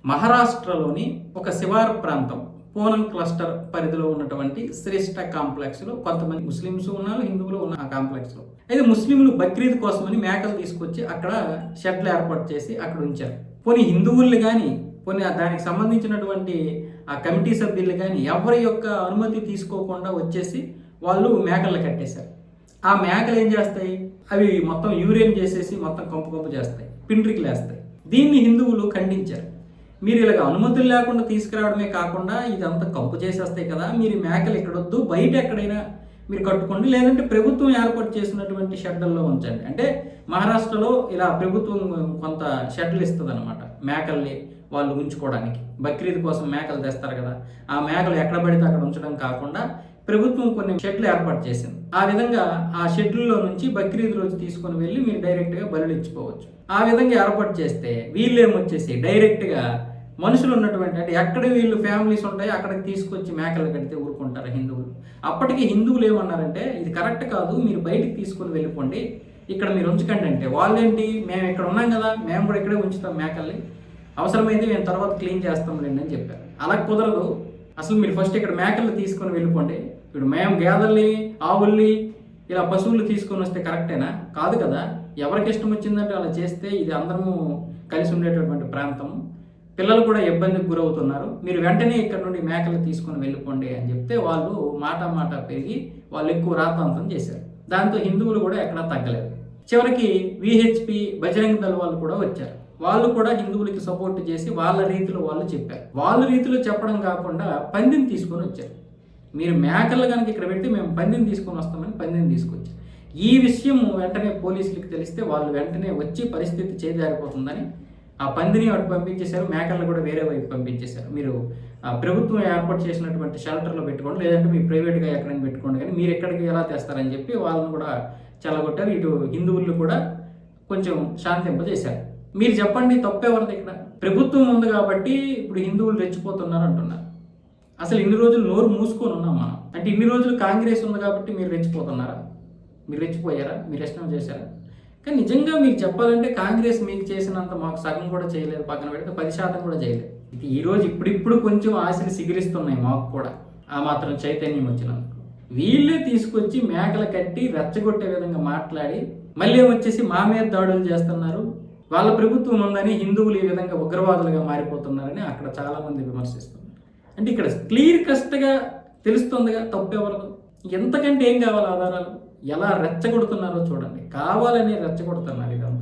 మహారాష్ట్రలోని ఒక శివారు ప్రాంతం పూనం క్లస్టర్ పరిధిలో ఉన్నటువంటి శ్రేష్ఠ కాంప్లెక్స్లో కొంతమంది ముస్లిమ్స్ ఉన్నారు, హిందువులు ఉన్న ఆ కాంప్లెక్స్లో. అయితే ముస్లింలు బక్రీద్ కోసమని మేకలు తీసుకొచ్చి అక్కడ షెడ్లు ఏర్పాటు చేసి అక్కడ ఉంచారు. పోనీ హిందువుల్ని కానీ పోనీ దానికి సంబంధించినటువంటి ఆ కమిటీ సభ్యులు కానీ ఎవరి యొక్క అనుమతి తీసుకోకుండా వచ్చేసి వాళ్ళు మేకలు కట్టేశారు. ఆ మేకలు ఏం చేస్తాయి, అవి మొత్తం యూరిన్ చేసేసి మొత్తం కంపు చేస్తాయి, పిండ్రికలు వేస్తాయి. దీన్ని హిందువులు ఖండించారు. మీరు ఇలాగ అనుమతులు లేకుండా తీసుకురావడమే కాకుండా ఇదంతా కంపు చేసేస్తాయి కదా, మీరు మేకలు ఎక్కడొద్దు, బయట ఎక్కడైనా మీరు కట్టుకోండి, లేదంటే ప్రభుత్వం ఏర్పాటు చేసినటువంటి షెడ్లలో ఉంచండి. అంటే మహారాష్ట్రలో ఇలా ప్రభుత్వం కొంత షెడ్లు ఇస్తుంది అనమాట మేకల్ని వాళ్ళు ఉంచుకోవడానికి. బక్రీద్ కోసం మేకలు తెస్తారు కదా, ఆ మేకలు ఎక్కడ పడితే అక్కడ ఉంచడం కాకుండా ప్రభుత్వం కొన్ని షెడ్లు ఏర్పాటు చేసింది. ఆ విధంగా ఆ షెడ్లలో నుంచి బక్రీద్ రోజు తీసుకొని వెళ్ళి మీరు డైరెక్ట్గా బలులు ఇచ్చుకోవచ్చు. ఆ విధంగా ఏర్పాటు చేస్తే వీళ్ళేమొచ్చేసి డైరెక్ట్గా మనుషులు ఉన్నటువంటి అంటే ఎక్కడ వీళ్ళు ఫ్యామిలీస్ ఉంటాయో అక్కడికి తీసుకొచ్చి మేకలు కడితే ఊరుకుంటారు హిందువులు. అప్పటికి హిందువులు ఏమన్నారంటే ఇది కరెక్ట్ కాదు, మీరు బయటికి తీసుకొని వెళ్ళిపోండి, ఇక్కడ మీరు ఉంచకండి. అంటే వాళ్ళేంటి, మేము ఇక్కడ ఉన్నాం కదా, మేము కూడా ఇక్కడే ఉంచుతాం మేకల్ని, అవసరమైతే మేము తర్వాత క్లీన్ చేస్తాంలేండి అని చెప్పారు. అలా కుదరదు, అసలు మీరు ఫస్ట్ ఇక్కడ మేకల్ని తీసుకొని వెళ్ళిపోండి. ఇప్పుడు మేము గేదెల్ని, ఆవుల్ని, ఇలా పశువులు తీసుకొని వస్తే కరెక్టేనా? కాదు కదా. ఎవరికి ఇష్టం వచ్చిందంటే అలా చేస్తే ఇది అందరము కలిసి ఉండేటటువంటి ప్రాంతం, పిల్లలు కూడా ఇబ్బందికి గురవుతున్నారు, మీరు వెంటనే ఇక్కడ నుండి మేకలు తీసుకొని వెళ్ళిపోండి అని చెప్తే వాళ్ళు మాట పెరిగి వాళ్ళు ఎక్కువ రాతాంతం చేశారు. దాంతో హిందువులు కూడా ఎక్కడా తగ్గలేదు. చివరికి విహెచ్పి బజరంగ దళ వాళ్ళు కూడా వచ్చారు. వాళ్ళు కూడా హిందువులకి సపోర్ట్ చేసి వాళ్ళ రీతిలో వాళ్ళు చెప్పారు. వాళ్ళ రీతిలో చెప్పడం కాకుండా పందిని తీసుకొని వచ్చారు. మీరు మేకలు కనుక ఇక్కడ పెడితే మేము పందిని తీసుకొని వస్తామని పందిని తీసుకొచ్చారు. ఈ విషయం వెంటనే పోలీసులకు తెలిస్తే వాళ్ళు వెంటనే వచ్చి పరిస్థితి చేజారిపోతుందని ఆ పందిని అటు పంపించేశారు, మేకలను కూడా వేరే వైపు పంపించేశారు. మీరు ప్రభుత్వం ఏర్పాటు చేసినటువంటి షెల్టర్లో పెట్టుకోండి, లేదంటే మీ ప్రైవేట్గా ఎక్కడైనా పెట్టుకోండి, కానీ మీరు ఎక్కడికి ఎలా తెస్తారని చెప్పి వాళ్ళని కూడా చెలగొట్టారు. ఇటు హిందువులు కూడా కొంచెం శాంతింపజేశారు. మీరు చెప్పండి, తప్పెవరిది ఇక్కడ? ప్రభుత్వం ఉంది కాబట్టి ఇప్పుడు హిందువులు రెచ్చిపోతున్నారు అంటున్నారు. అసలు ఇన్ని రోజులు నోరు మూసుకొని ఉన్నాం మనం. అంటే ఇన్ని రోజులు కాంగ్రెస్ ఉంది కాబట్టి మీరు రెచ్చిపోతున్నారా? మీరు రెచ్చిపోయారా? మీరు ఇష్టం చేశారా? కానీ నిజంగా మీకు చెప్పాలంటే కాంగ్రెస్ మీకు చేసినంత మాకు సగం కూడా చేయలేదు, పక్కన పెడితే 10% కూడా చేయలేదు. ఇది ఈరోజు ఇప్పుడిప్పుడు కొంచెం ఆశలు సిగిరిస్తున్నాయి మాకు కూడా, ఆ మాత్రం చైతన్యం వచ్చినందుకు. వీళ్ళే తీసుకొచ్చి మేకలు కట్టి రెచ్చగొట్టే విధంగా మాట్లాడి మళ్ళీ వచ్చేసి మా మీద దాడులు చేస్తున్నారు, వాళ్ళ ప్రభుత్వం ఉందని హిందువులు ఈ విధంగా ఉగ్రవాదులుగా మారిపోతున్నారని అక్కడ చాలామంది విమర్శిస్తున్నారు. అంటే ఇక్కడ క్లియర్ కస్ట్గా తెలుస్తుందిగా తప్పెవరదు. ఎంతకంటే ఏం కావాలి ఆధారాలు? ఎలా రెచ్చగొడుతున్నారో చూడండి, కావాలని రెచ్చగొడుతున్నారు ఇదంతా.